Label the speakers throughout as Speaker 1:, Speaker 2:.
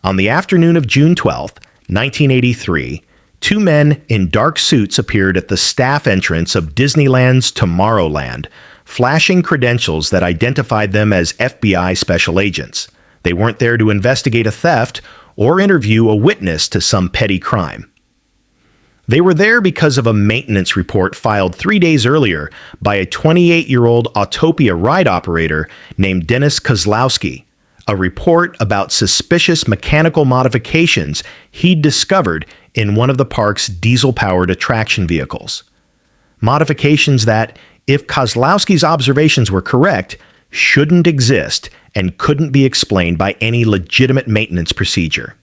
Speaker 1: On the afternoon of June 12, 1983, two men in dark suits appeared at the staff entrance of Disneyland's Tomorrowland, flashing credentials that identified them as FBI special agents. They weren't there to investigate a theft or interview a witness to some petty crime. They were there because of a maintenance report filed 3 days earlier by a 28-year-old Autopia ride operator named Dennis Kozlowski, a report about suspicious mechanical modifications he'd discovered in one of the park's diesel-powered attraction vehicles. Modifications that, if Kozlowski's observations were correct, shouldn't exist and couldn't be explained by any legitimate maintenance procedure.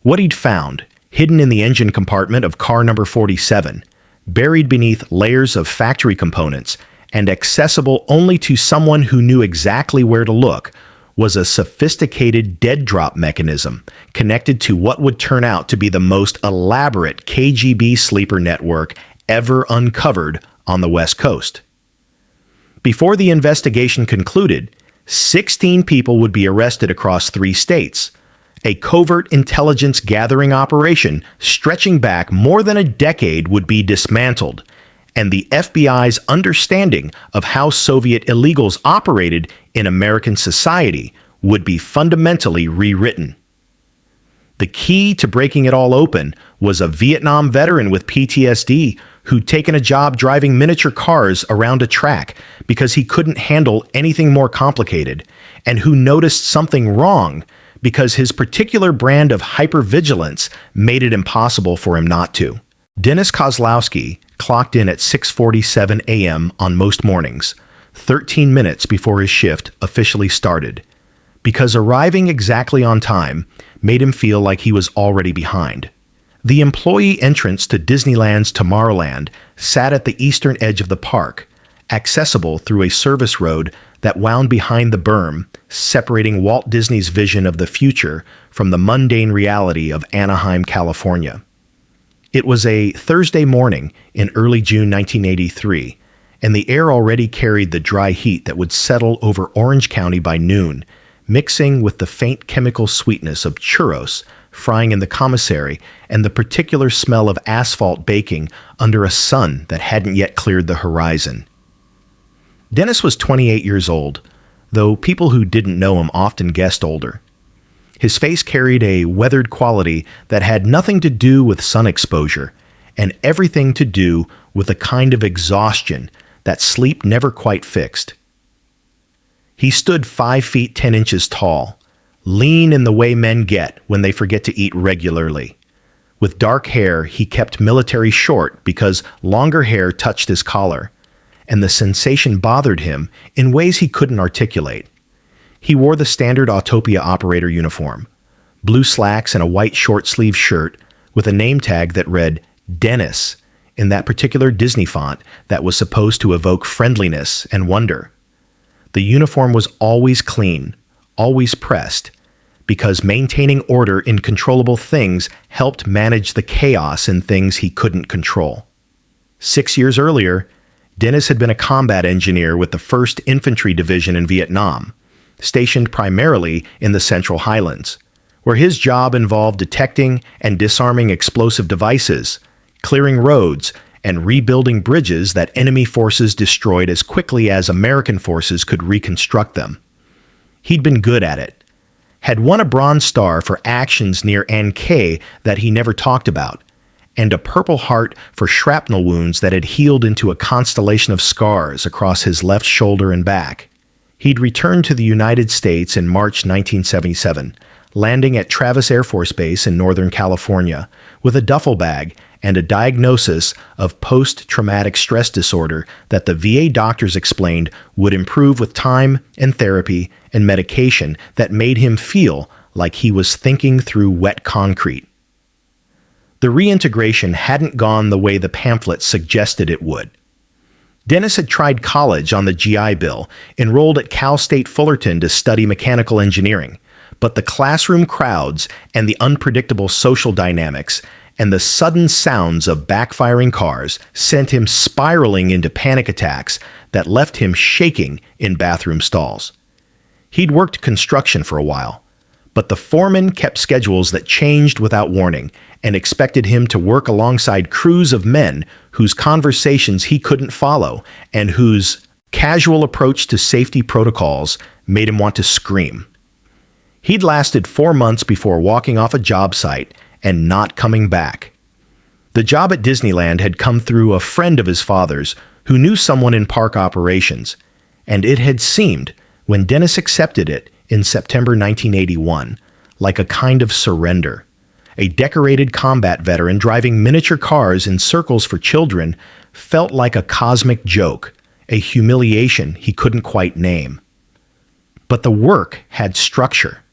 Speaker 1: What he'd found, hidden in the engine compartment of car number 47, buried beneath layers of factory components, and accessible only to someone who knew exactly where to look, was a sophisticated dead drop mechanism connected to what would turn out to be the most elaborate KGB sleeper network ever uncovered on the West Coast. Before the investigation concluded, 16 people would be arrested across 3 states. A covert intelligence gathering operation stretching back more than a decade would be dismantled, and the FBI's understanding of how Soviet illegals operated in American society would be fundamentally rewritten. The key to breaking it all open was a Vietnam veteran with PTSD who'd taken a job driving miniature cars around a track because he couldn't handle anything more complicated, and who noticed something wrong because his particular brand of hypervigilance made it impossible for him not to. Dennis Kozlowski clocked in at 6:47 a.m. on most mornings, 13 minutes before his shift officially started, because arriving exactly on time made him feel like he was already behind. The employee entrance to Disneyland's Tomorrowland sat at the eastern edge of the park, accessible through a service road that wound behind the berm, separating Walt Disney's vision of the future from the mundane reality of Anaheim, California. It was a Thursday morning in early June 1983, and the air already carried the dry heat that would settle over Orange County by noon, mixing with the faint chemical sweetness of churros frying in the commissary and the particular smell of asphalt baking under a sun that hadn't yet cleared the horizon. Dennis was 28 years old, though people who didn't know him often guessed older. His face carried a weathered quality that had nothing to do with sun exposure and everything to do with a kind of exhaustion that sleep never quite fixed. He stood 5 feet 10 inches tall, lean in the way men get when they forget to eat regularly. With dark hair, he kept military short because longer hair touched his collar, and the sensation bothered him in ways he couldn't articulate. He wore the standard Autopia operator uniform, blue slacks and a white short-sleeved shirt with a name tag that read Dennis in that particular Disney font that was supposed to evoke friendliness and wonder. The uniform was always clean, always pressed, because maintaining order in controllable things helped manage the chaos in things he couldn't control. 6 years earlier, Dennis had been a combat engineer with the 1st Infantry Division in Vietnam, stationed primarily in the Central Highlands, where his job involved detecting and disarming explosive devices, clearing roads, and rebuilding bridges that enemy forces destroyed as quickly as American forces could reconstruct them. He'd been good at it, had won a Bronze Star for actions near An Khê that he never talked about, and a Purple Heart for shrapnel wounds that had healed into a constellation of scars across his left shoulder and back. He'd returned to the United States in March 1977, landing at Travis Air Force Base in Northern California with a duffel bag and a diagnosis of post-traumatic stress disorder that the VA doctors explained would improve with time and therapy and medication that made him feel like he was thinking through wet concrete. The reintegration hadn't gone the way the pamphlet suggested it would. Dennis had tried college on the GI Bill, enrolled at Cal State Fullerton to study mechanical engineering, but the classroom crowds and the unpredictable social dynamics and the sudden sounds of backfiring cars sent him spiraling into panic attacks that left him shaking in bathroom stalls. He'd worked construction for a while, But the foreman kept schedules that changed without warning and expected him to work alongside crews of men whose conversations he couldn't follow and whose casual approach to safety protocols made him want to scream. He'd lasted 4 months before walking off a job site and not coming back. The job at Disneyland had come through a friend of his father's who knew someone in park operations, and it had seemed, when Dennis accepted it in September 1981, like a kind of surrender. A decorated combat veteran driving miniature cars in circles for children felt like a cosmic joke, a humiliation he couldn't quite name. But the work had structure.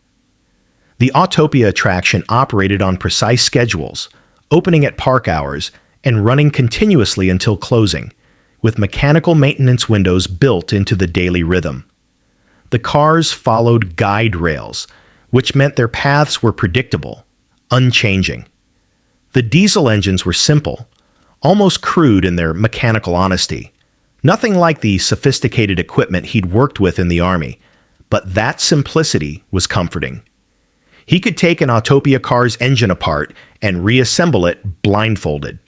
Speaker 1: The Autopia attraction operated on precise schedules, opening at park hours and running continuously until closing, with mechanical maintenance windows built into the daily rhythm. The cars followed guide rails, which meant their paths were predictable, unchanging. The diesel engines were simple, almost crude in their mechanical honesty. Nothing like the sophisticated equipment he'd worked with in the Army, but that simplicity was comforting. He could take an Autopia car's engine apart and reassemble it blindfolded.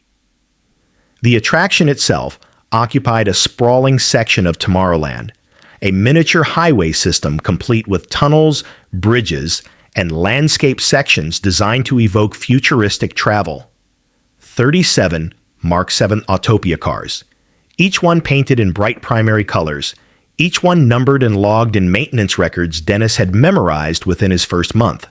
Speaker 1: The attraction itself occupied a sprawling section of Tomorrowland, a miniature highway system complete with tunnels, bridges, and landscape sections designed to evoke futuristic travel. 37 Mark 7 Autopia cars, each one painted in bright primary colors, each one numbered and logged in maintenance records Dennis had memorized within his first month.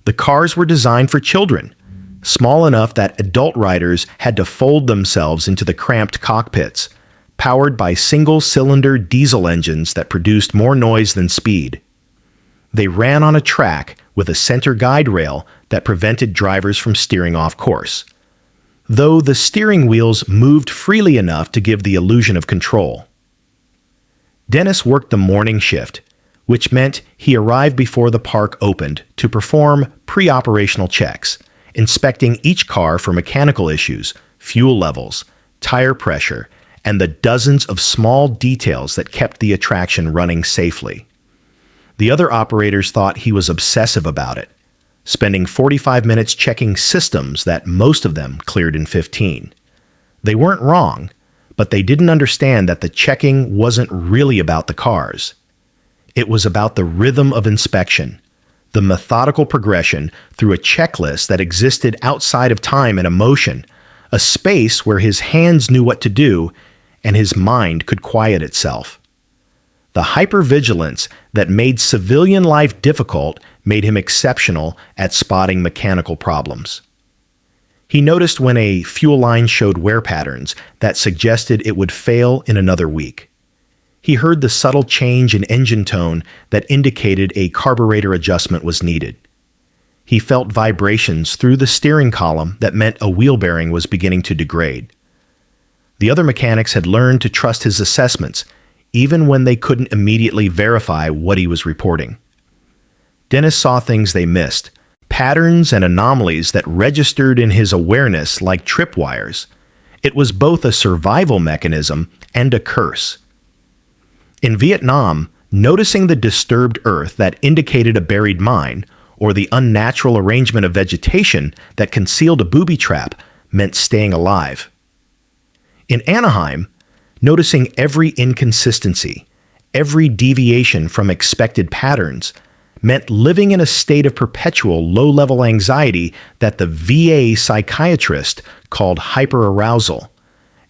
Speaker 1: The cars were designed for children, small enough that adult riders had to fold themselves into the cramped cockpits, powered by single-cylinder diesel engines that produced more noise than speed. They ran on a track with a center guide rail that prevented drivers from steering off course, though the steering wheels moved freely enough to give the illusion of control. Dennis worked the morning shift, which meant he arrived before the park opened to perform pre-operational checks, inspecting each car for mechanical issues, fuel levels, tire pressure, and the dozens of small details that kept the attraction running safely. The other operators thought he was obsessive about it, spending 45 minutes checking systems that most of them cleared in 15. They weren't wrong, but they didn't understand that the checking wasn't really about the cars. It was about the rhythm of inspection, the methodical progression through a checklist that existed outside of time and emotion, a space where his hands knew what to do and his mind could quiet itself. The hypervigilance that made civilian life difficult made him exceptional at spotting mechanical problems. He noticed when a fuel line showed wear patterns that suggested it would fail in another week. He heard the subtle change in engine tone that indicated a carburetor adjustment was needed. He felt vibrations through the steering column that meant a wheel bearing was beginning to degrade. The other mechanics had learned to trust his assessments, even when they couldn't immediately verify what he was reporting. Dennis saw things they missed, patterns and anomalies that registered in his awareness like tripwires. It was both a survival mechanism and a curse. In Vietnam, noticing the disturbed earth that indicated a buried mine, or the unnatural arrangement of vegetation that concealed a booby trap, meant staying alive. In Anaheim, noticing every inconsistency, every deviation from expected patterns, meant living in a state of perpetual low-level anxiety that the VA psychiatrist called hyperarousal,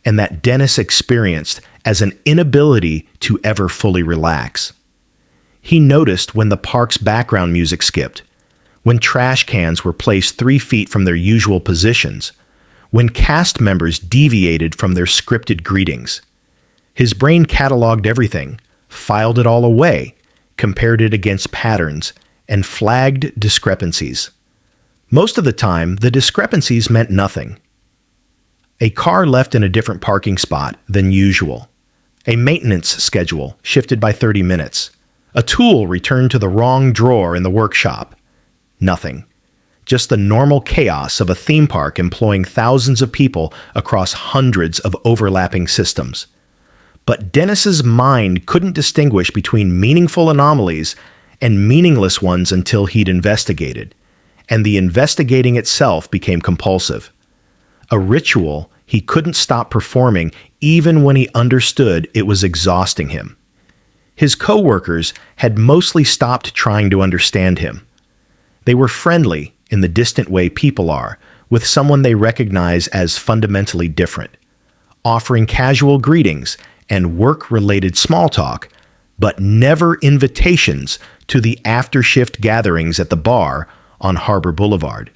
Speaker 1: and that Dennis experienced as an inability to ever fully relax. He noticed when the park's background music skipped, when trash cans were placed 3 feet from their usual positions, when cast members deviated from their scripted greetings. His brain cataloged everything, filed it all away, compared it against patterns, and flagged discrepancies. Most of the time, the discrepancies meant nothing. A car left in a different parking spot than usual. A maintenance schedule shifted by 30 minutes. A tool returned to the wrong drawer in the workshop. Nothing. Just the normal chaos of a theme park employing thousands of people across hundreds of overlapping systems. But Dennis's mind couldn't distinguish between meaningful anomalies and meaningless ones until he'd investigated. And the investigating itself became compulsive. A ritual he couldn't stop performing even when he understood it was exhausting him. His coworkers had mostly stopped trying to understand him. They were friendly in the distant way people are, with someone they recognize as fundamentally different, offering casual greetings and work-related small talk, but never invitations to the after-shift gatherings at the bar on Harbor Boulevard.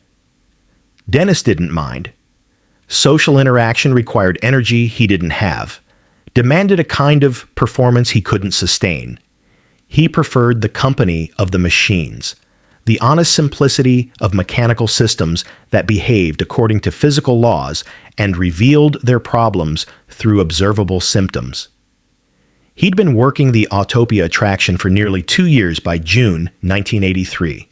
Speaker 1: Dennis didn't mind. Social interaction required energy he didn't have, demanded a kind of performance he couldn't sustain. He preferred the company of the machines, the honest simplicity of mechanical systems that behaved according to physical laws and revealed their problems through observable symptoms. He'd been working the Autopia attraction for nearly 2 years by June 1983,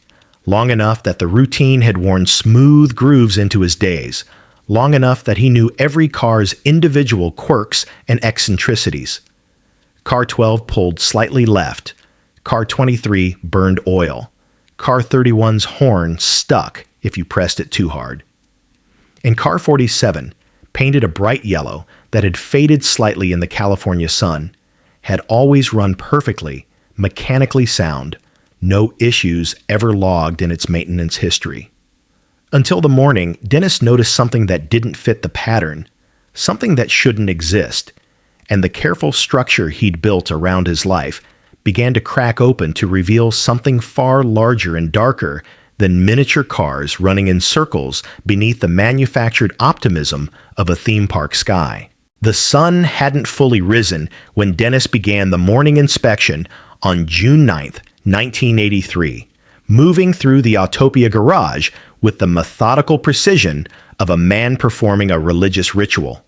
Speaker 1: long enough that the routine had worn smooth grooves into his days, long enough that he knew every car's individual quirks and eccentricities. Car 12 pulled slightly left. Car 23 burned oil. Car 31's horn stuck if you pressed it too hard. And Car 47, painted a bright yellow that had faded slightly in the California sun, had always run perfectly, mechanically sound, no issues ever logged in its maintenance history. Until the morning, Dennis noticed something that didn't fit the pattern, something that shouldn't exist, and the careful structure he'd built around his life began to crack open to reveal something far larger and darker than miniature cars running in circles beneath the manufactured optimism of a theme park sky. The sun hadn't fully risen when Dennis began the morning inspection on June 9th, 1983, moving through the Autopia garage with the methodical precision of a man performing a religious ritual.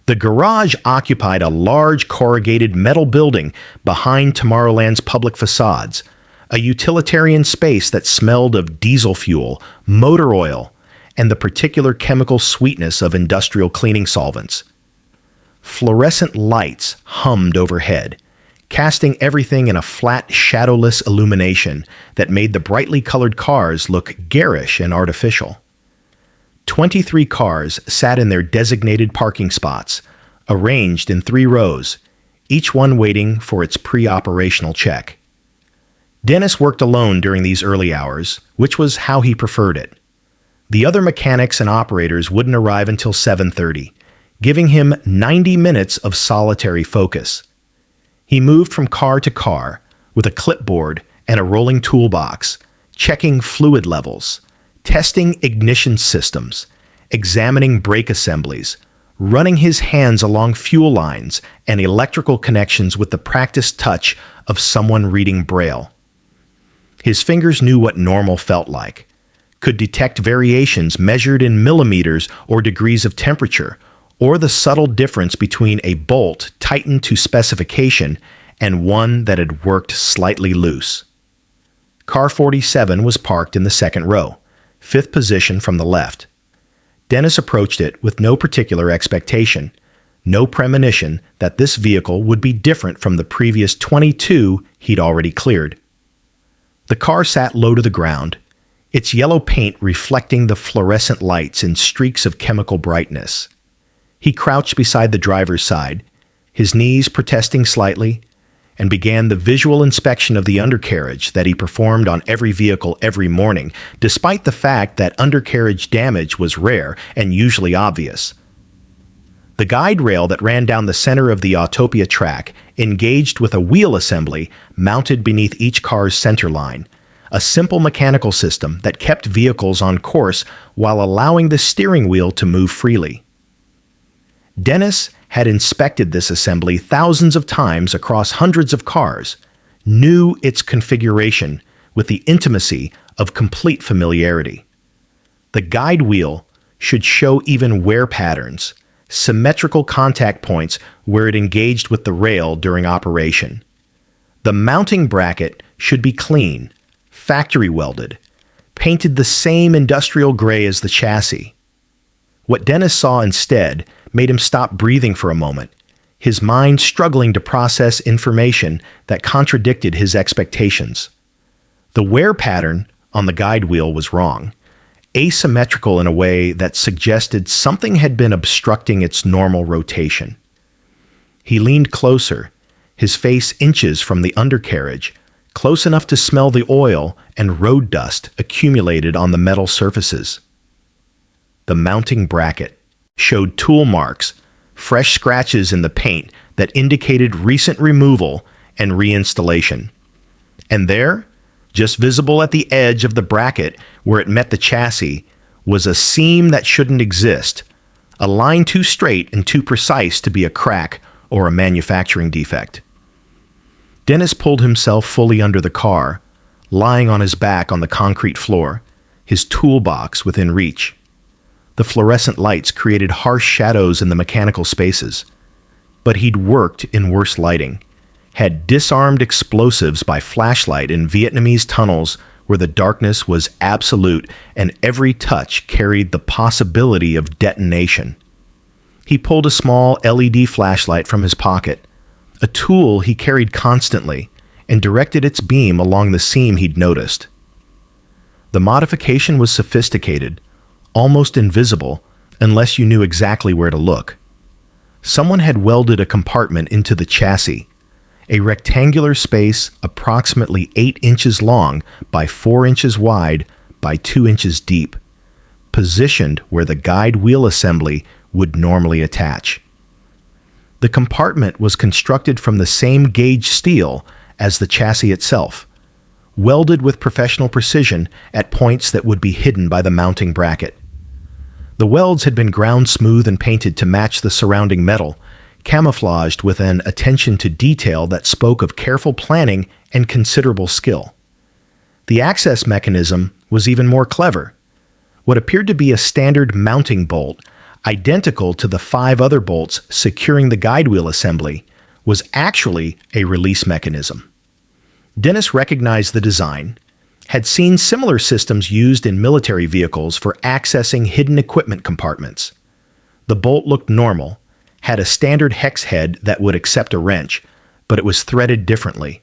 Speaker 1: The garage occupied a large corrugated metal building behind Tomorrowland's public facades, a utilitarian space that smelled of diesel fuel, motor oil, and the particular chemical sweetness of industrial cleaning solvents. Fluorescent lights hummed overhead, casting everything in a flat, shadowless illumination that made the brightly colored cars look garish and artificial. 23 cars sat in their designated parking spots, arranged in 3 rows, each one waiting for its pre-operational check. Dennis worked alone during these early hours, which was how he preferred it. The other mechanics and operators wouldn't arrive until 7:30, giving him 90 minutes of solitary focus. He moved from car to car with a clipboard and a rolling toolbox, checking fluid levels, testing ignition systems, examining brake assemblies, running his hands along fuel lines and electrical connections with the practiced touch of someone reading Braille. His fingers knew what normal felt like, could detect variations measured in millimeters or degrees of temperature, or the subtle difference between a bolt tightened to specification and one that had worked slightly loose. Car 47 was parked in the second row, 5th position from the left. Dennis approached it with no particular expectation, no premonition that this vehicle would be different from the previous 22 he'd already cleared. The car sat low to the ground, its yellow paint reflecting the fluorescent lights in streaks of chemical brightness. He crouched beside the driver's side, his knees protesting slightly, and began the visual inspection of the undercarriage that he performed on every vehicle every morning, despite the fact that undercarriage damage was rare and usually obvious. The guide rail that ran down the center of the Autopia track engaged with a wheel assembly mounted beneath each car's center line, a simple mechanical system that kept vehicles on course while allowing the steering wheel to move freely. Dennis had inspected this assembly thousands of times across hundreds of cars, knew its configuration with the intimacy of complete familiarity. The guide wheel should show even wear patterns, symmetrical contact points where it engaged with the rail during operation. The mounting bracket should be clean, factory welded, painted the same industrial gray as the chassis. What Dennis saw instead made him stop breathing for a moment, his mind struggling to process information that contradicted his expectations. The wear pattern on the guide wheel was wrong, asymmetrical in a way that suggested something had been obstructing its normal rotation. He leaned closer, his face inches from the undercarriage, close enough to smell the oil and road dust accumulated on the metal surfaces. The mounting bracket showed tool marks, fresh scratches in the paint that indicated recent removal and reinstallation. And there, just visible at the edge of the bracket where it met the chassis, was a seam that shouldn't exist, a line too straight and too precise to be a crack or a manufacturing defect. Dennis pulled himself fully under the car, lying on his back on the concrete floor, his toolbox within reach. The fluorescent lights created harsh shadows in the mechanical spaces. But he'd worked in worse lighting, had disarmed explosives by flashlight in Vietnamese tunnels where the darkness was absolute and every touch carried the possibility of detonation. He pulled a small LED flashlight from his pocket, a tool he carried constantly, and directed its beam along the seam he'd noticed. The modification was sophisticated, almost invisible, unless you knew exactly where to look. Someone had welded a compartment into the chassis, a rectangular space approximately 8 inches long by 4 inches wide by 2 inches deep, positioned where the guide wheel assembly would normally attach. The compartment was constructed from the same gauge steel as the chassis itself, welded with professional precision at points that would be hidden by the mounting bracket. The welds had been ground smooth and painted to match the surrounding metal, camouflaged with an attention to detail that spoke of careful planning and considerable skill. The access mechanism was even more clever. What appeared to be a standard mounting bolt, identical to the 5 other bolts securing the guide wheel assembly, was actually a release mechanism. Dennis recognized the design, had seen similar systems used in military vehicles for accessing hidden equipment compartments. The bolt looked normal, had a standard hex head that would accept a wrench, but it was threaded differently,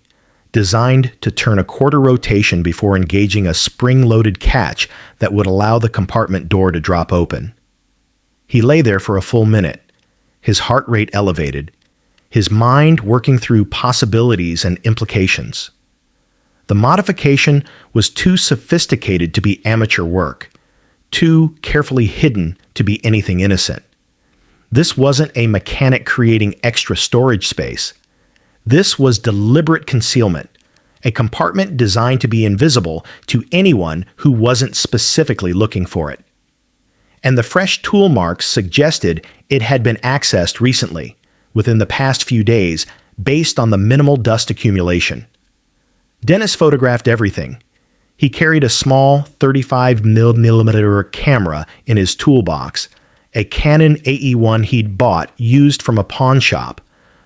Speaker 1: designed to turn a quarter rotation before engaging a spring-loaded catch that would allow the compartment door to drop open. He lay there for a full minute, his heart rate elevated, his mind working through possibilities and implications. The modification was too sophisticated to be amateur work, too carefully hidden to be anything innocent. This wasn't a mechanic creating extra storage space. This was deliberate concealment, a compartment designed to be invisible to anyone who wasn't specifically looking for it. And the fresh tool marks suggested it had been accessed recently, within the past few days, based on the minimal dust accumulation. Dennis photographed everything. He carried a small 35mm camera in his toolbox, a Canon AE-1 he'd bought used from a pawn shop,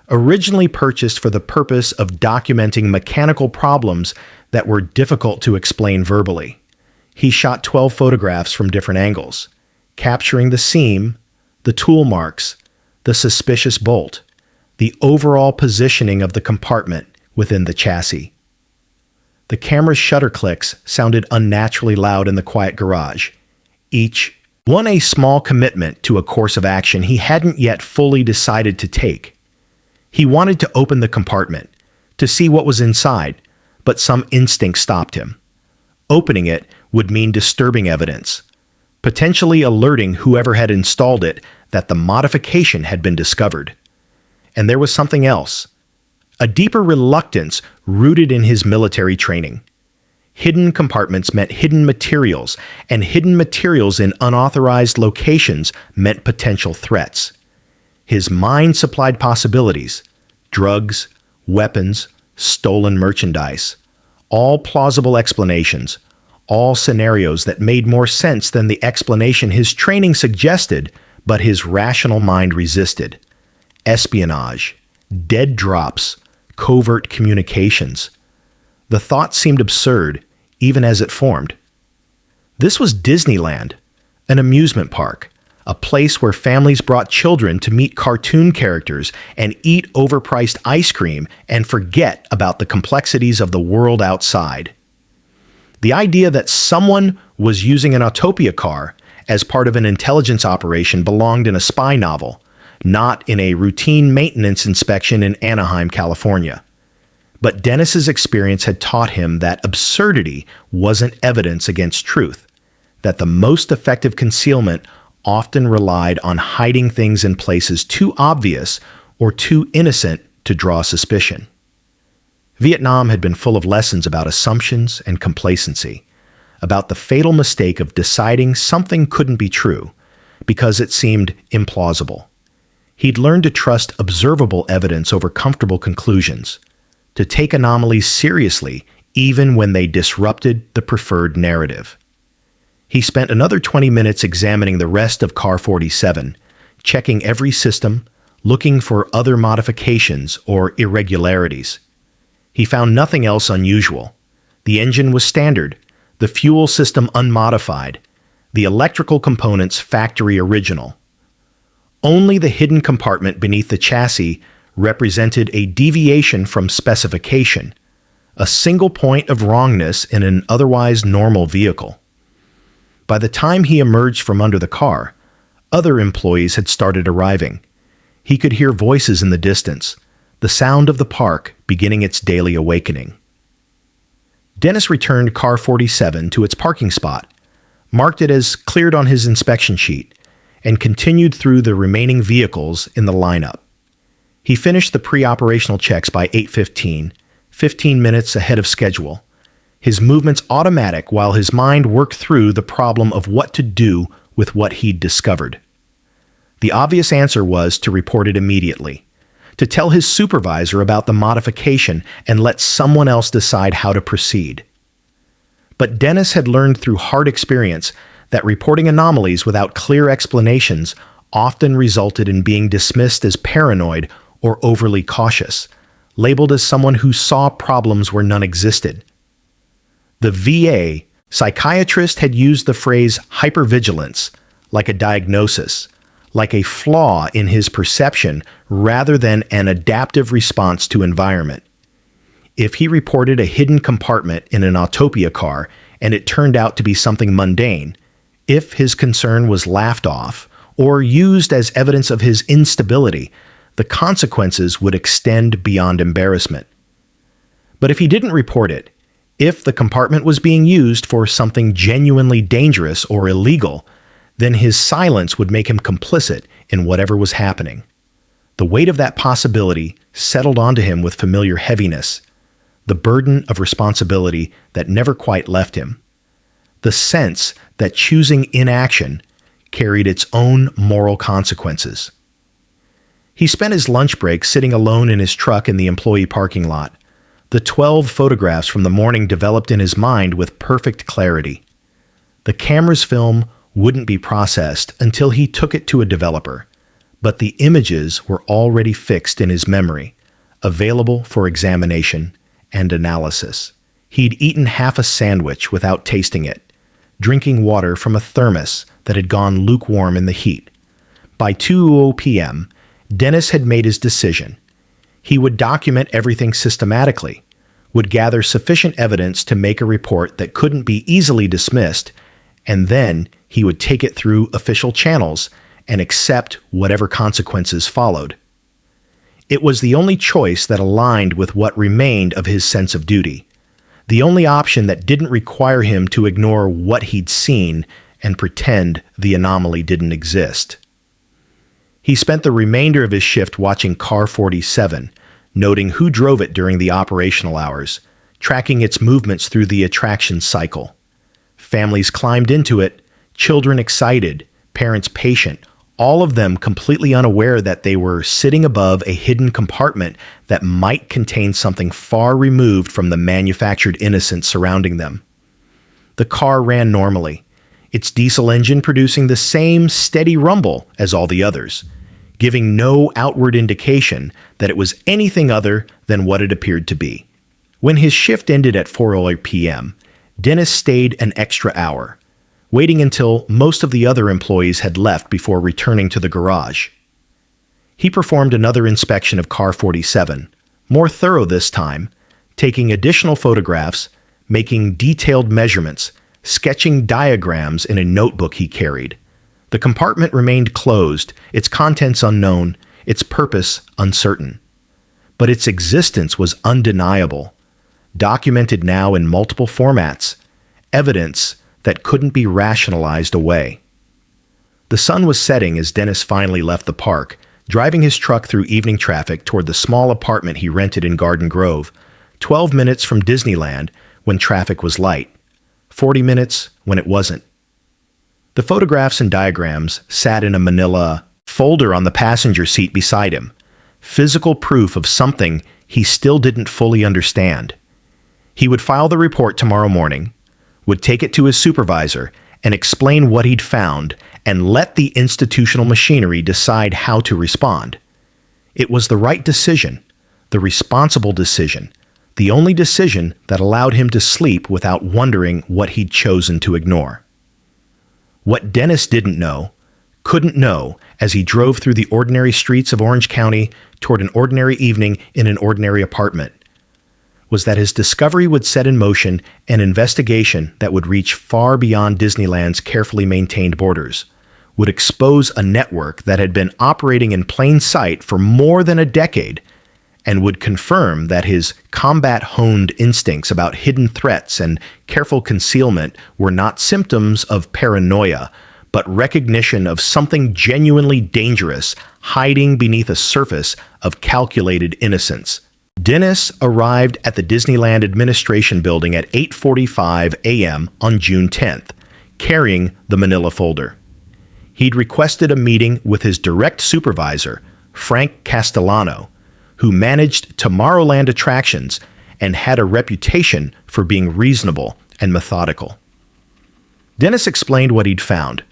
Speaker 1: originally purchased for the purpose of documenting mechanical problems that were difficult to explain verbally. He shot 12 photographs from different angles, capturing the seam, the tool marks, the suspicious bolt, the overall positioning of the compartment within the chassis. The camera's shutter clicks sounded unnaturally loud in the quiet garage, each one a small commitment to a course of action he hadn't yet fully decided to take. He wanted to open the compartment, to see what was inside, but some instinct stopped him. Opening it would mean disturbing evidence, potentially alerting whoever had installed it that the modification had been discovered. And there was something else, a deeper reluctance rooted in his military training. Hidden compartments meant hidden materials, and hidden materials in unauthorized locations meant potential threats. His mind supplied possibilities, drugs, weapons, stolen merchandise, all plausible explanations, all scenarios that made more sense than the explanation his training suggested, but his rational mind resisted. Espionage, dead drops, covert communications. The thought seemed absurd, even as it formed. This was Disneyland, an amusement park, a place where families brought children to meet cartoon characters and eat overpriced ice cream and forget about the complexities of the world outside. The idea that someone was using an Autopia car as part of an intelligence operation belonged in a spy novel, not in a routine maintenance inspection in Anaheim, California. But Dennis's experience had taught him that absurdity wasn't evidence against truth, that the most effective concealment often relied on hiding things in places too obvious or too innocent to draw suspicion. Vietnam had been full of lessons about assumptions and complacency, about the fatal mistake of deciding something couldn't be true because it seemed implausible. He'd learned to trust observable evidence over comfortable conclusions, to take anomalies seriously even when they disrupted the preferred narrative. He spent another 20 minutes examining the rest of Car 47, checking every system, looking for other modifications or irregularities. He found nothing else unusual. The engine was standard, the fuel system unmodified, the electrical components factory original. Only the hidden compartment beneath the chassis represented a deviation from specification, a single point of wrongness in an otherwise normal vehicle. By the time he emerged from under the car, other employees had started arriving. He could hear voices in the distance, the sound of the park beginning its daily awakening. Dennis returned Car 47 to its parking spot, marked it as cleared on his inspection sheet, and continued through the remaining vehicles in the lineup. He finished the pre-operational checks by 8:15, 15 minutes ahead of schedule, his movements automatic while his mind worked through the problem of what to do with what he'd discovered. The obvious answer was to report it immediately, to tell his supervisor about the modification and let someone else decide how to proceed. But Dennis had learned through hard experience that reporting anomalies without clear explanations often resulted in being dismissed as paranoid or overly cautious, labeled as someone who saw problems where none existed. The VA psychiatrist had used the phrase hypervigilance, like a diagnosis, like a flaw in his perception rather than an adaptive response to environment. If he reported a hidden compartment in an Autopia car and it turned out to be something mundane, if his concern was laughed off or used as evidence of his instability, the consequences would extend beyond embarrassment. But if he didn't report it, if the compartment was being used for something genuinely dangerous or illegal, then his silence would make him complicit in whatever was happening. The weight of that possibility settled onto him with familiar heaviness, the burden of responsibility that never quite left him, the sense that choosing inaction carried its own moral consequences. He spent his lunch break sitting alone in his truck in the employee parking lot. The 12 photographs from the morning developed in his mind with perfect clarity. The camera's film wouldn't be processed until he took it to a developer, but the images were already fixed in his memory, available for examination and analysis. He'd eaten half a sandwich without tasting it, drinking water from a thermos that had gone lukewarm in the heat. By 2 p.m., Dennis had made his decision. He would document everything systematically, would gather sufficient evidence to make a report that couldn't be easily dismissed, and then he would take it through official channels and accept whatever consequences followed. It was the only choice that aligned with what remained of his sense of duty, the only option that didn't require him to ignore what he'd seen and pretend the anomaly didn't exist. He spent the remainder of his shift watching Car 47, noting who drove it during the operational hours, tracking its movements through the attraction cycle. Families climbed into it, children excited, parents patient, all of them completely unaware that they were sitting above a hidden compartment that might contain something far removed from the manufactured innocence surrounding them. The car ran normally, its diesel engine producing the same steady rumble as all the others, giving no outward indication that it was anything other than what it appeared to be. When his shift ended at 4 p.m., Dennis stayed an extra hour, waiting until most of the other employees had left before returning to the garage. He performed another inspection of Car 47, more thorough this time, taking additional photographs, making detailed measurements, sketching diagrams in a notebook he carried. The compartment remained closed, its contents unknown, its purpose uncertain. But its existence was undeniable, documented now in multiple formats, evidence that couldn't be rationalized away. The sun was setting as Dennis finally left the park, driving his truck through evening traffic toward the small apartment he rented in Garden Grove, 12 minutes from Disneyland when traffic was light, 40 minutes when it wasn't. The photographs and diagrams sat in a manila folder on the passenger seat beside him, physical proof of something he still didn't fully understand. He would file the report tomorrow morning, would take it to his supervisor and explain what he'd found, and let the institutional machinery decide how to respond. It was the right decision, the responsible decision, the only decision that allowed him to sleep without wondering what he'd chosen to ignore. What Dennis didn't know, couldn't know, as he drove through the ordinary streets of Orange County toward an ordinary evening in an ordinary apartment, was that his discovery would set in motion an investigation that would reach far beyond Disneyland's carefully maintained borders, would expose a network that had been operating in plain sight for more than a decade, and would confirm that his combat-honed instincts about hidden threats and careful concealment were not symptoms of paranoia, but recognition of something genuinely dangerous hiding beneath a surface of calculated innocence. Dennis arrived at the Disneyland Administration Building at 8:45 a.m. on June 10th, carrying the manila folder. He'd requested a meeting with his direct supervisor, Frank Castellano, who managed Tomorrowland attractions and had a reputation for being reasonable and methodical. Dennis explained what he'd found,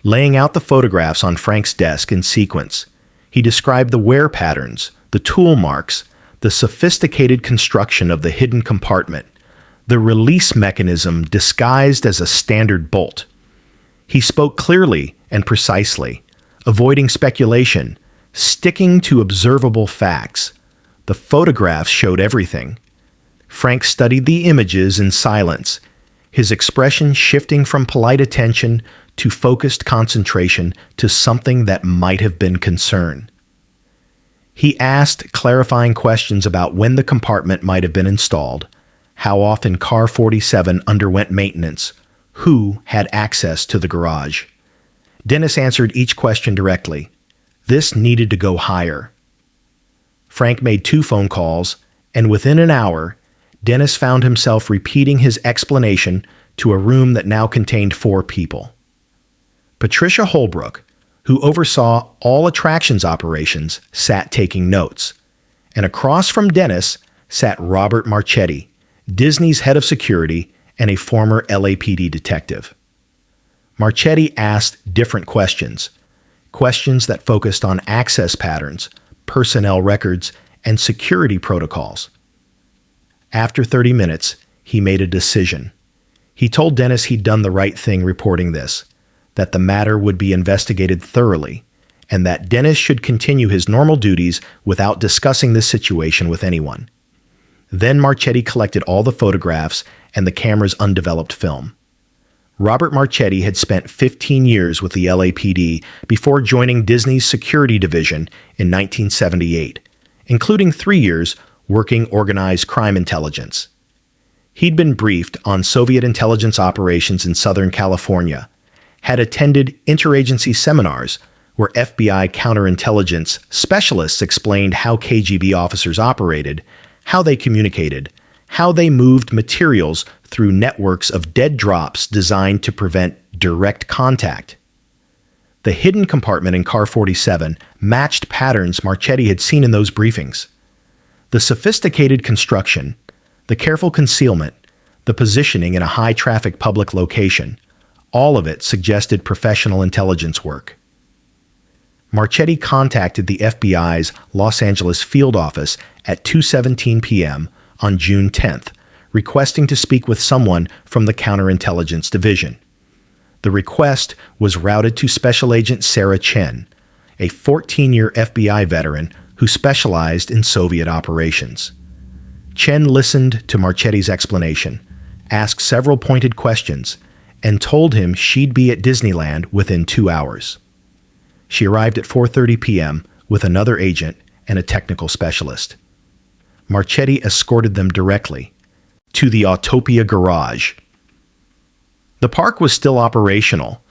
Speaker 1: laying out the photographs on Frank's desk in sequence. He described the wear patterns, the tool marks, the sophisticated construction of the hidden compartment, the release mechanism disguised as a standard bolt. He spoke clearly and precisely, avoiding speculation, sticking to observable facts. The photographs showed everything. Frank studied the images in silence, his expression shifting from polite attention to focused concentration to something that might have been concern. He asked clarifying questions about when the compartment might have been installed, how often Car 47 underwent maintenance, who had access to the garage. Dennis answered each question directly. This needed to go higher. Frank made 2 phone calls, and within an hour, Dennis found himself repeating his explanation to a room that now contained 4 people. Patricia Holbrook, who oversaw all attractions operations, sat taking notes. And across from Dennis sat Robert Marchetti, Disney's head of security and a former LAPD detective. Marchetti asked different questions that focused on access patterns, personnel records, and security protocols. After 30 minutes, he made a decision. He told Dennis he'd done the right thing reporting this, that the matter would be investigated thoroughly, and that Dennis should continue his normal duties without discussing this situation with anyone. Then Marchetti collected all the photographs and the camera's undeveloped film. Robert Marchetti had spent 15 years with the LAPD before joining Disney's security division in 1978, including 3 years working organized crime intelligence. He'd been briefed on Soviet intelligence operations in Southern California, had attended interagency seminars where FBI counterintelligence specialists explained how KGB officers operated, how they communicated, how they moved materials through networks of dead drops designed to prevent direct contact. The hidden compartment in Car 47 matched patterns Marchetti had seen in those briefings. The sophisticated construction, the careful concealment, the positioning in a high-traffic public location, all of it suggested professional intelligence work. Marchetti contacted the FBI's Los Angeles field office at 2:17 p.m. on June 10th, requesting to speak with someone from the counterintelligence division. The request was routed to Special Agent Sarah Chen, a 14-year FBI veteran who specialized in Soviet operations. Chen listened to Marchetti's explanation, asked several pointed questions, and told him she'd be at Disneyland within 2 hours. She arrived at 4:30 p.m. with another agent and a technical specialist. Marchetti escorted them directly to the Autopia garage. The park was still operational,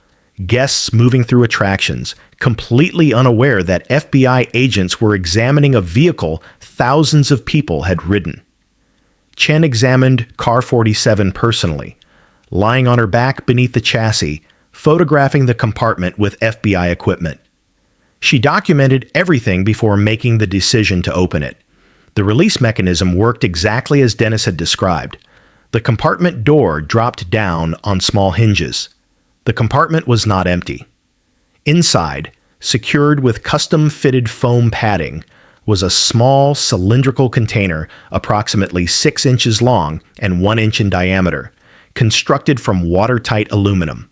Speaker 1: guests moving through attractions, completely unaware that FBI agents were examining a vehicle thousands of people had ridden. Chen examined Car 47 personally, lying on her back beneath the chassis, photographing the compartment with FBI equipment. She documented everything before making the decision to open it. The release mechanism worked exactly as Dennis had described. The compartment door dropped down on small hinges. The compartment was not empty. Inside, secured with custom-fitted foam padding, was a small cylindrical container approximately 6 inches long and 1 inch in diameter, constructed from watertight aluminum.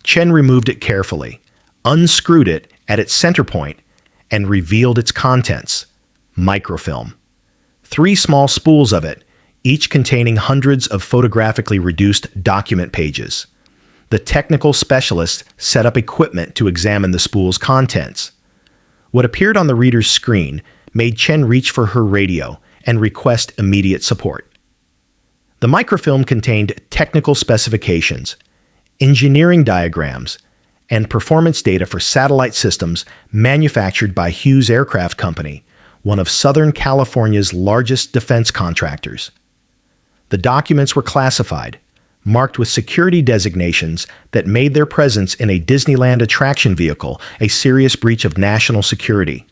Speaker 1: Chen removed it carefully, unscrewed it at its center point, and revealed its contents: microfilm. 3 small spools of it, each containing hundreds of photographically reduced document pages. The technical specialist set up equipment to examine the spool's contents. What appeared on the reader's screen made Chen reach for her radio and request immediate support. The microfilm contained technical specifications, engineering diagrams, and performance data for satellite systems manufactured by Hughes Aircraft Company, one of Southern California's largest defense contractors. The documents were classified, marked with security designations that made their presence in a Disneyland attraction vehicle a serious breach of national security.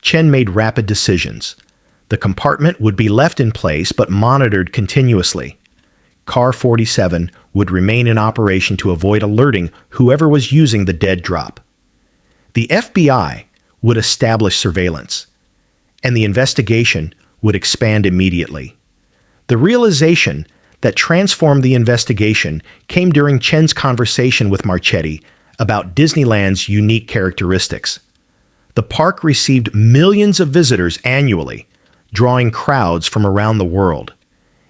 Speaker 1: Chen made rapid decisions. The compartment would be left in place but monitored continuously. Car 47 would remain in operation to avoid alerting whoever was using the dead drop. The FBI would establish surveillance, and the investigation would expand immediately. The realization that transformed the investigation came during Chen's conversation with Marchetti about Disneyland's unique characteristics. The park received millions of visitors annually, drawing crowds from around the world.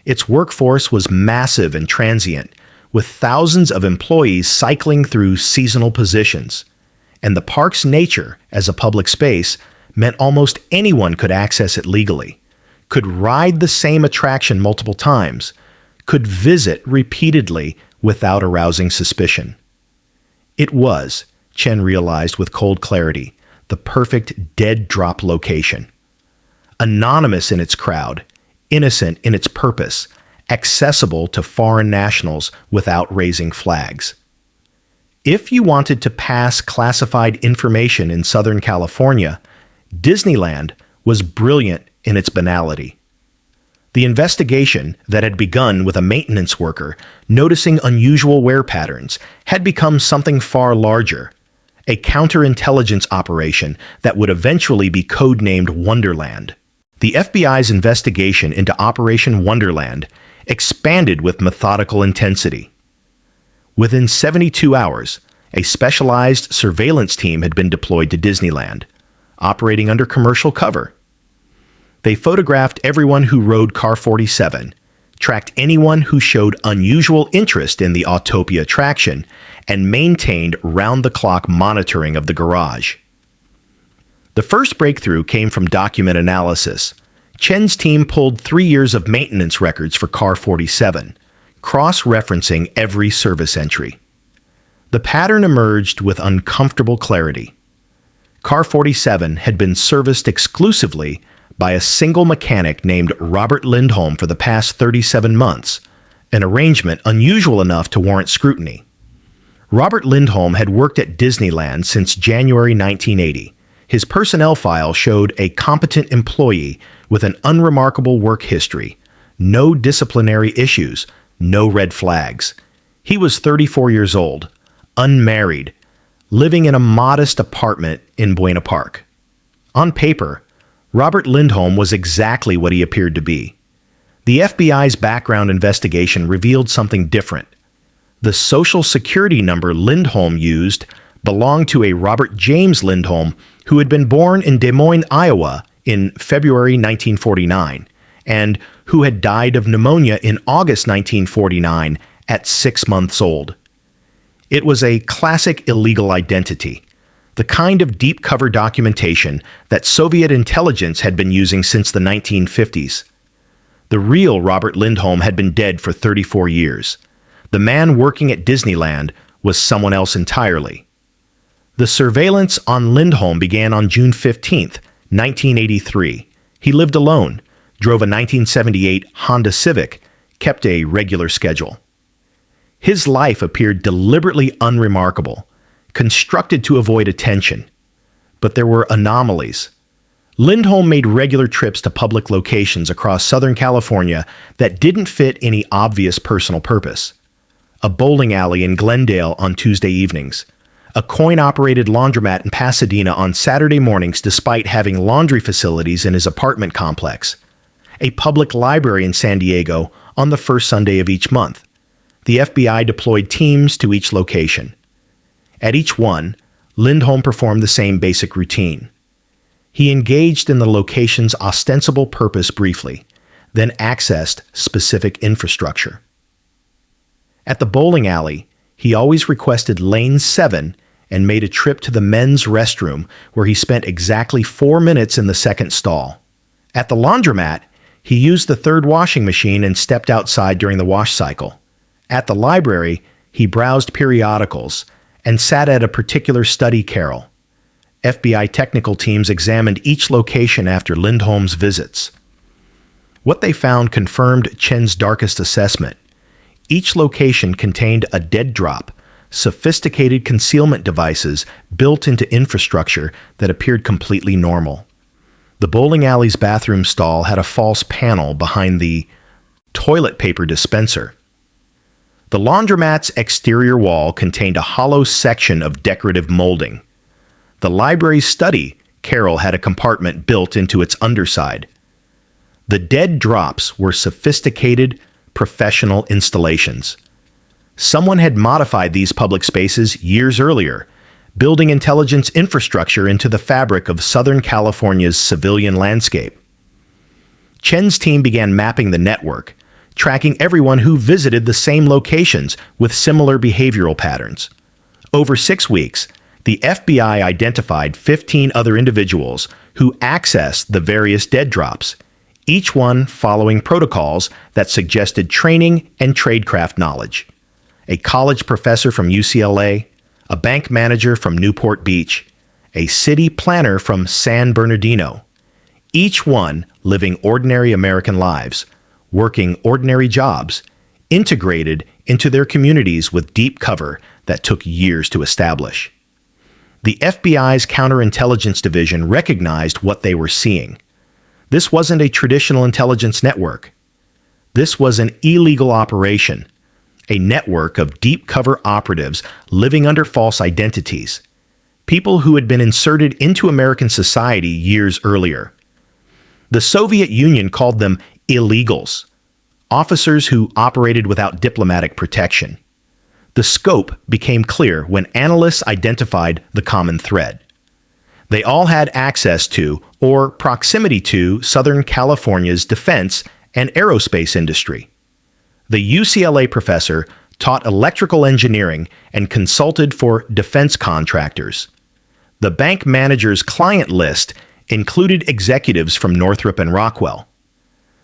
Speaker 1: Its workforce was massive and transient, with thousands of employees cycling through seasonal positions. And the park's nature as a public space meant almost anyone could access it legally, could ride the same attraction multiple times, could visit repeatedly without arousing suspicion. It was, Chen realized with cold clarity, the perfect dead drop location. Anonymous in its crowd, innocent in its purpose, accessible to foreign nationals without raising flags. If you wanted to pass classified information in Southern California, Disneyland was brilliant in its banality. The investigation that had begun with a maintenance worker noticing unusual wear patterns had become something far larger, a counterintelligence operation that would eventually be codenamed Wonderland. The FBI's investigation into Operation Wonderland expanded with methodical intensity. Within 72 hours, a specialized surveillance team had been deployed to Disneyland, operating under commercial cover. They photographed everyone who rode Car 47, tracked anyone who showed unusual interest in the Autopia attraction, and maintained round-the-clock monitoring of the garage. The first breakthrough came from document analysis. Chen's team pulled 3 years of maintenance records for Car 47, cross-referencing every service entry. The pattern emerged with uncomfortable clarity. Car 47 had been serviced exclusively by a single mechanic named Robert Lindholm for the past 37 months, an arrangement unusual enough to warrant scrutiny. Robert Lindholm had worked at Disneyland since January 1980. His personnel file showed a competent employee with an unremarkable work history, no disciplinary issues, no red flags. He was 34 years old, unmarried, living in a modest apartment in Buena Park. On paper, Robert Lindholm was exactly what he appeared to be. The FBI's background investigation revealed something different. The social security number Lindholm used belonged to a Robert James Lindholm who had been born in Des Moines, Iowa in February 1949, and who had died of pneumonia in August 1949 at 6 months old. It was a classic illegal identity, the kind of deep cover documentation that Soviet intelligence had been using since the 1950s. The real Robert Lindholm had been dead for 34 years. The man working at Disneyland was someone else entirely. The surveillance on Lindholm began on June 15, 1983. He lived alone, drove a 1978 Honda Civic, kept a regular schedule. His life appeared deliberately unremarkable, constructed to avoid attention. But there were anomalies. Lindholm made regular trips to public locations across Southern California that didn't fit any obvious personal purpose. A bowling alley in Glendale on Tuesday evenings, a coin-operated laundromat in Pasadena on Saturday mornings despite having laundry facilities in his apartment complex, a public library in San Diego on the first Sunday of each month. The FBI deployed teams to each location. At each one, Lindholm performed the same basic routine. He engaged in the location's ostensible purpose briefly, then accessed specific infrastructure. At the bowling alley, he always requested Lane 7 and made a trip to the men's restroom where he spent exactly 4 minutes in the second stall. At the laundromat, he used the third washing machine and stepped outside during the wash cycle. At the library, he browsed periodicals and sat at a particular study carrel. FBI technical teams examined each location after Lindholm's visits. What they found confirmed Chen's darkest assessment. Each location contained a dead drop, sophisticated concealment devices built into infrastructure that appeared completely normal. The bowling alley's bathroom stall had a false panel behind the toilet paper dispenser. The laundromat's exterior wall contained a hollow section of decorative molding. The library's study carrel had a compartment built into its underside. The dead drops were sophisticated, professional installations. Someone had modified these public spaces years earlier, building intelligence infrastructure into the fabric of Southern California's civilian landscape. Chen's team began mapping the network, tracking everyone who visited the same locations with similar behavioral patterns. Over 6 weeks, the FBI identified 15 other individuals who accessed the various dead drops, each one following protocols that suggested training and tradecraft knowledge. A college professor from UCLA, a bank manager from Newport Beach, a city planner from San Bernardino, each one living ordinary American lives, working ordinary jobs, integrated into their communities with deep cover that took years to establish. The FBI's counterintelligence division recognized what they were seeing. This wasn't a traditional intelligence network. This was an illegal operation, a network of deep cover operatives living under false identities, people who had been inserted into American society years earlier. The Soviet Union called them illegals, officers who operated without diplomatic protection. The scope became clear when analysts identified the common thread. They all had access to, or proximity to, Southern California's defense and aerospace industry. The UCLA professor taught electrical engineering and consulted for defense contractors. The bank manager's client list included executives from Northrop and Rockwell.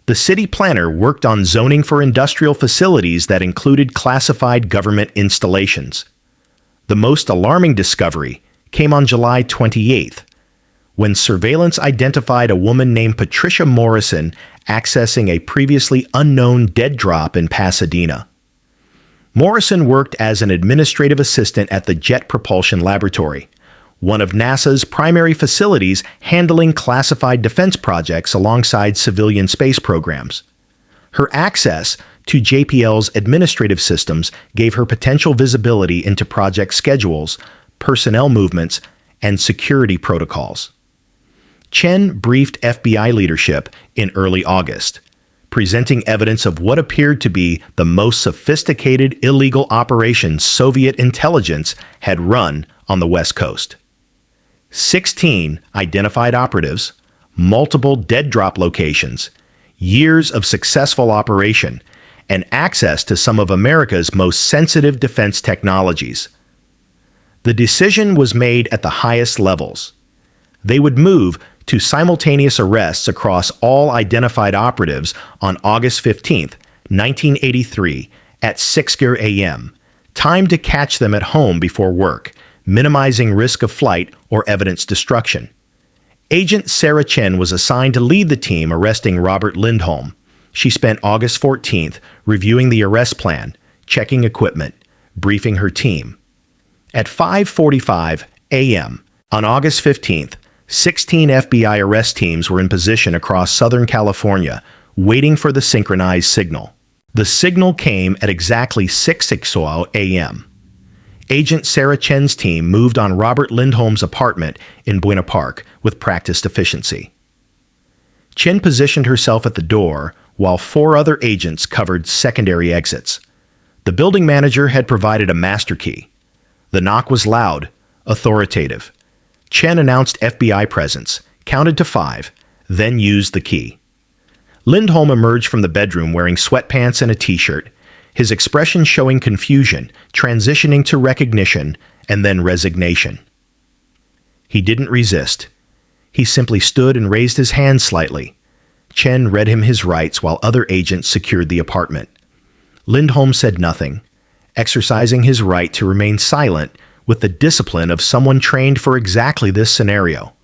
Speaker 1: The city planner worked on zoning for industrial facilities that included classified government installations. The most alarming discovery came on July 28th, when surveillance identified a woman named Patricia Morrison accessing a previously unknown dead drop in Pasadena. Morrison worked as an administrative assistant at the Jet Propulsion Laboratory, one of NASA's primary facilities handling classified defense projects alongside civilian space programs. Her access to JPL's administrative systems gave her potential visibility into project schedules, personnel movements, and security protocols. Chen briefed FBI leadership in early August, presenting evidence of what appeared to be the most sophisticated illegal operations Soviet intelligence had run on the West Coast. 16 identified operatives, multiple dead drop locations, years of successful operation, and access to some of America's most sensitive defense technologies. The decision was made at the highest levels. They would move to simultaneous arrests across all identified operatives on August 15, 1983, at 6 a.m., time to catch them at home before work, minimizing risk of flight or evidence destruction. Agent Sarah Chen was assigned to lead the team arresting Robert Lindholm. She spent August 14th reviewing the arrest plan, checking equipment, briefing her team. At 5:45 a.m. on August 15th, 16 FBI arrest teams were in position across Southern California, waiting for the synchronized signal. The signal came at exactly 6:00 a.m. Agent Sarah Chen's team moved on Robert Lindholm's apartment in Buena Park with practiced efficiency. Chen positioned herself at the door while 4 other agents covered secondary exits. The building manager had provided a master key. The knock was loud, authoritative. Chen announced FBI presence, counted to 5, then used the key. Lindholm emerged from the bedroom wearing sweatpants and a t-shirt, his expression showing confusion, transitioning to recognition, and then resignation. He didn't resist. He simply stood and raised his hand slightly. Chen read him his rights while other agents secured the apartment. Lindholm said nothing, exercising his right to remain silent with the discipline of someone trained for exactly this scenario.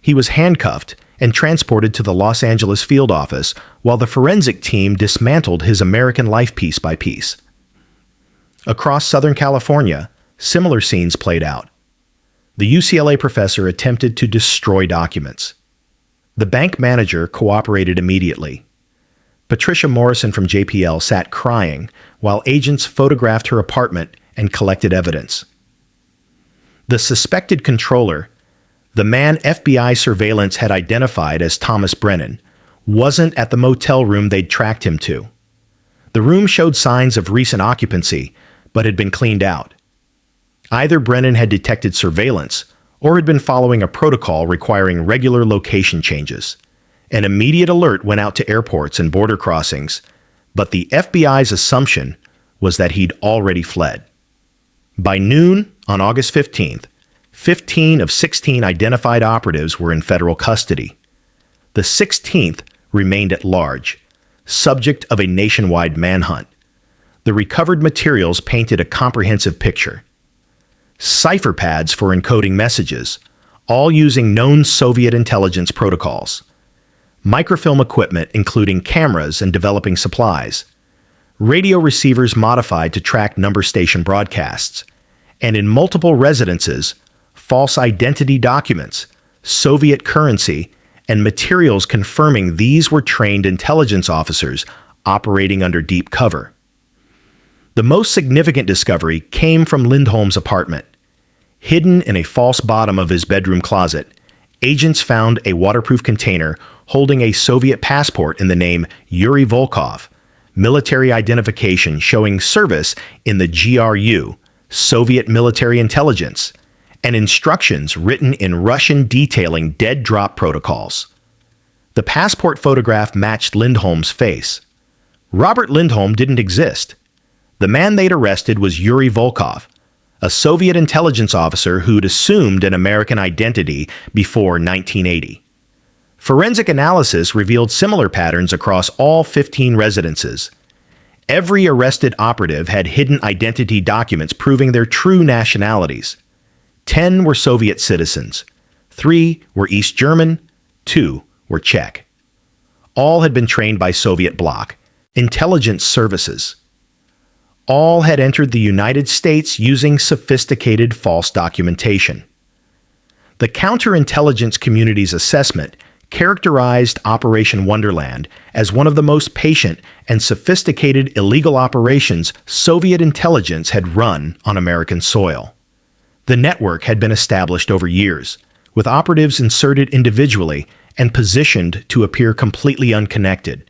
Speaker 1: He was handcuffed and transported to the Los Angeles field office while the forensic team dismantled his American life piece by piece. Across Southern California, similar scenes played out. The UCLA professor attempted to destroy documents. The bank manager cooperated immediately. Patricia Morrison from JPL sat crying while agents photographed her apartment and collected evidence. The suspected controller, the man FBI surveillance had identified as Thomas Brennan, wasn't at the motel room they'd tracked him to. The room showed signs of recent occupancy, but had been cleaned out. Either Brennan had detected surveillance or had been following a protocol requiring regular location changes. An immediate alert went out to airports and border crossings, but the FBI's assumption was that he'd already fled. By noon on August 15th, 15 of 16 identified operatives were in federal custody. The 16th remained at large, subject of a nationwide manhunt. The recovered materials painted a comprehensive picture. Cipher pads for encoding messages, all using known Soviet intelligence protocols. Microfilm equipment including cameras and developing supplies. Radio receivers modified to track number station broadcasts. And in multiple residences, false identity documents, Soviet currency, and materials confirming these were trained intelligence officers operating under deep cover. The most significant discovery came from Lindholm's apartment. Hidden in a false bottom of his bedroom closet, agents found a waterproof container holding a Soviet passport in the name Yuri Volkov, military identification showing service in the GRU, Soviet military intelligence, and instructions written in Russian detailing dead drop protocols. The passport photograph matched Lindholm's face. Robert Lindholm didn't exist. The man they'd arrested was Yuri Volkov, a Soviet intelligence officer who'd assumed an American identity before 1980. Forensic analysis revealed similar patterns across all 15 residences. Every arrested operative had hidden identity documents proving their true nationalities. 10 were Soviet citizens, 3 were East German, 2 were Czech. All had been trained by Soviet bloc intelligence services. All had entered the United States using sophisticated false documentation. The counterintelligence community's assessment characterized Operation Wonderland as one of the most patient and sophisticated illegal operations Soviet intelligence had run on American soil. The network had been established over years, with operatives inserted individually and positioned to appear completely unconnected.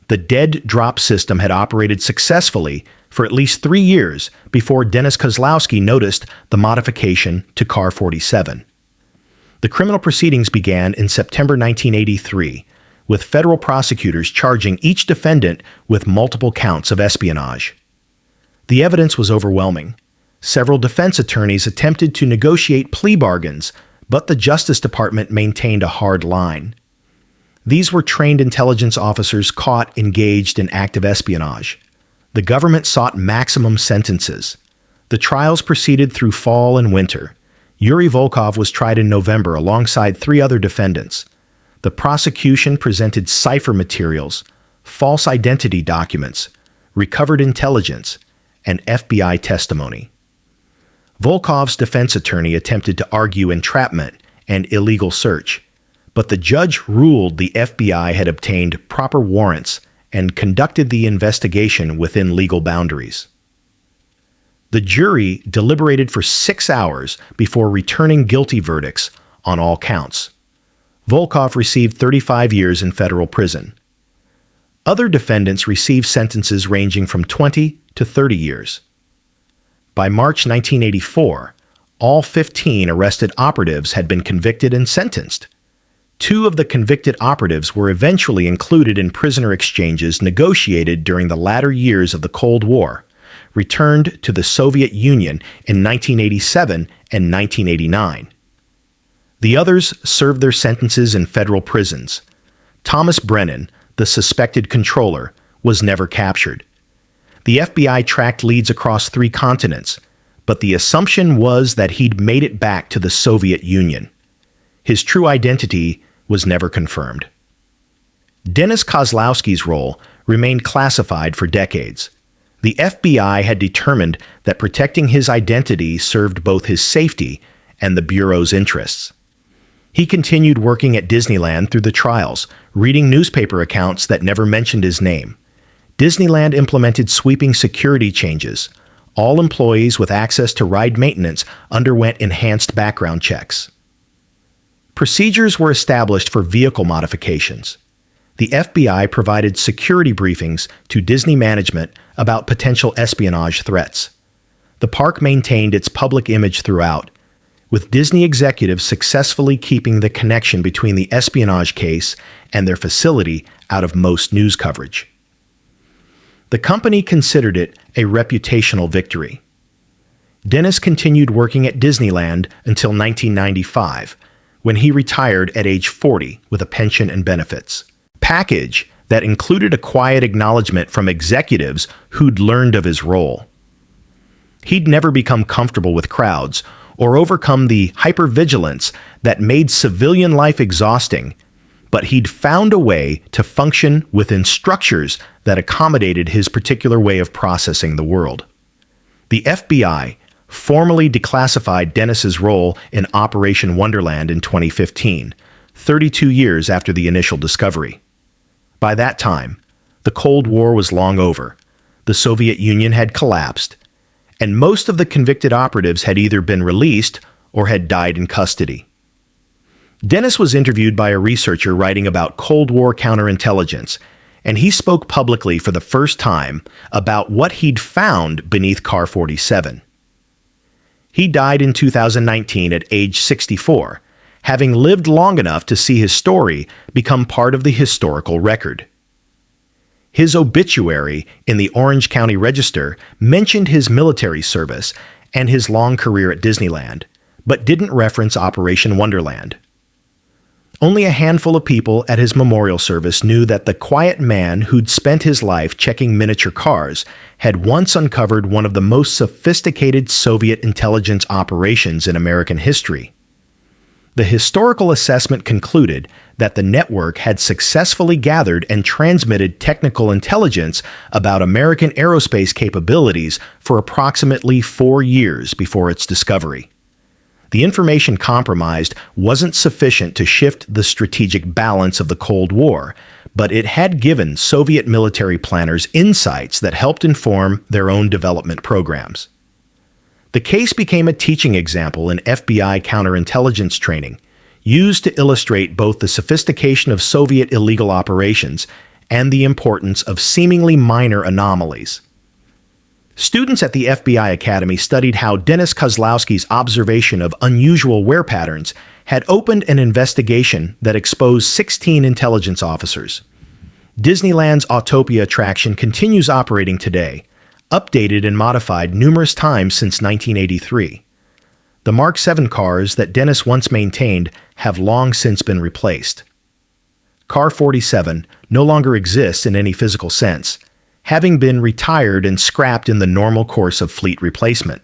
Speaker 1: The dead drop system had operated successfully for at least 3 years before Dennis Kozlowski noticed the modification to Car 47. The criminal proceedings began in September 1983, with federal prosecutors charging each defendant with multiple counts of espionage. The evidence was overwhelming. Several defense attorneys attempted to negotiate plea bargains, but the Justice Department maintained a hard line. These were trained intelligence officers caught engaged in active espionage. The government sought maximum sentences. The trials proceeded through fall and winter. Yuri Volkov was tried in November alongside 3 other defendants. The prosecution presented cipher materials, false identity documents, recovered intelligence, and FBI testimony. Volkov's defense attorney attempted to argue entrapment and illegal search, but the judge ruled the FBI had obtained proper warrants and conducted the investigation within legal boundaries. The jury deliberated for 6 hours before returning guilty verdicts on all counts. Volkov received 35 years in federal prison. Other defendants received sentences ranging from 20 to 30 years. By March 1984, all 15 arrested operatives had been convicted and sentenced. 2 of the convicted operatives were eventually included in prisoner exchanges negotiated during the latter years of the Cold War, returned to the Soviet Union in 1987 and 1989. The others served their sentences in federal prisons. Thomas Brennan, the suspected controller, was never captured. The FBI tracked leads across 3 continents, but the assumption was that he'd made it back to the Soviet Union. His true identity was never confirmed. Dennis Kozlowski's role remained classified for decades. The FBI had determined that protecting his identity served both his safety and the Bureau's interests. He continued working at Disneyland through the trials, reading newspaper accounts that never mentioned his name. Disneyland implemented sweeping security changes. All employees with access to ride maintenance underwent enhanced background checks. Procedures were established for vehicle modifications. The FBI provided security briefings to Disney management about potential espionage threats. The park maintained its public image throughout, with Disney executives successfully keeping the connection between the espionage case and their facility out of most news coverage. The company considered it a reputational victory. Dennis continued working at Disneyland until 1995, when he retired at age 40 with a pension and benefits package that included a quiet acknowledgement from executives who'd learned of his role. He'd never become comfortable with crowds or overcome the hypervigilance that made civilian life exhausting, but he'd found a way to function within structures that accommodated his particular way of processing the world. The FBI formally declassified Dennis's role in Operation Wonderland in 2015, 32 years after the initial discovery. By that time, the Cold War was long over, the Soviet Union had collapsed, and most of the convicted operatives had either been released or had died in custody. Dennis was interviewed by a researcher writing about Cold War counterintelligence, and he spoke publicly for the first time about what he'd found beneath Car 47. He died in 2019 at age 64, having lived long enough to see his story become part of the historical record. His obituary in the Orange County Register mentioned his military service and his long career at Disneyland, but didn't reference Operation Wonderland. Only a handful of people at his memorial service knew that the quiet man who'd spent his life checking miniature cars had once uncovered one of the most sophisticated Soviet intelligence operations in American history. The historical assessment concluded that the network had successfully gathered and transmitted technical intelligence about American aerospace capabilities for approximately 4 years before its discovery. The information compromised wasn't sufficient to shift the strategic balance of the Cold War, but it had given Soviet military planners insights that helped inform their own development programs. The case became a teaching example in FBI counterintelligence training, used to illustrate both the sophistication of Soviet illegal operations and the importance of seemingly minor anomalies. Students at the FBI Academy studied how Dennis Kozlowski's observation of unusual wear patterns had opened an investigation that exposed 16 intelligence officers. Disneyland's Autopia attraction continues operating today, updated and modified numerous times since 1983. The Mark 7 cars that Dennis once maintained have long since been replaced. Car 47 no longer exists in any physical sense, having been retired and scrapped in the normal course of fleet replacement.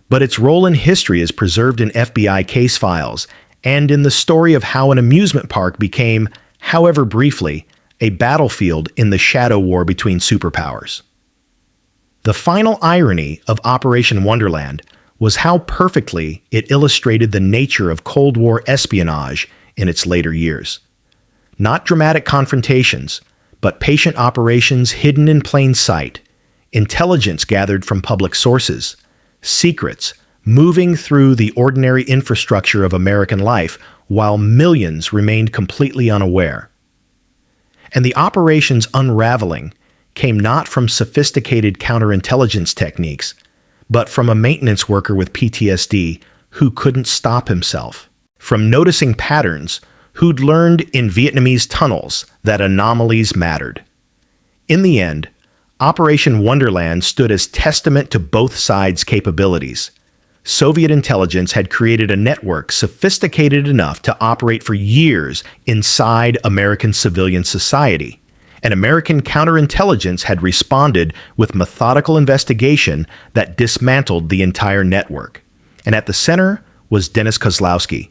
Speaker 1: But its role in history is preserved in FBI case files and in the story of how an amusement park became, however briefly, a battlefield in the shadow war between superpowers. The final irony of Operation Wonderland was how perfectly it illustrated the nature of Cold War espionage in its later years. Not dramatic confrontations, but patient operations hidden in plain sight, intelligence gathered from public sources, secrets moving through the ordinary infrastructure of American life while millions remained completely unaware. And the operation's unraveling came not from sophisticated counterintelligence techniques, but from a maintenance worker with PTSD who couldn't stop himself, from noticing patterns who'd learned in Vietnamese tunnels that anomalies mattered. In the end, Operation Wonderland stood as testament to both sides' capabilities. Soviet intelligence had created a network sophisticated enough to operate for years inside American civilian society, and American counterintelligence had responded with methodical investigation that dismantled the entire network. And at the center was Dennis Kozlowski,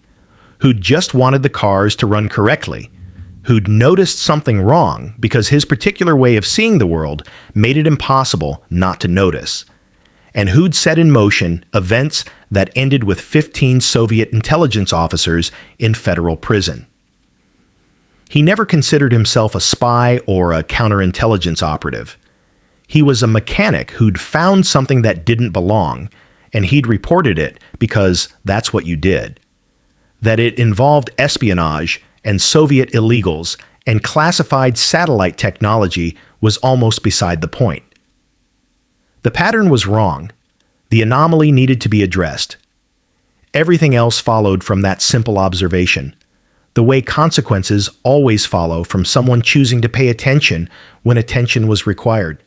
Speaker 1: who'd just wanted the cars to run correctly, who'd noticed something wrong because his particular way of seeing the world made it impossible not to notice, and who'd set in motion events that ended with 15 Soviet intelligence officers in federal prison. He never considered himself a spy or a counterintelligence operative. He was a mechanic who'd found something that didn't belong, and he'd reported it because that's what you did. That it involved espionage and Soviet illegals and classified satellite technology was almost beside the point. The pattern was wrong. The anomaly needed to be addressed. Everything else followed from that simple observation, the way consequences always follow from someone choosing to pay attention when attention was required.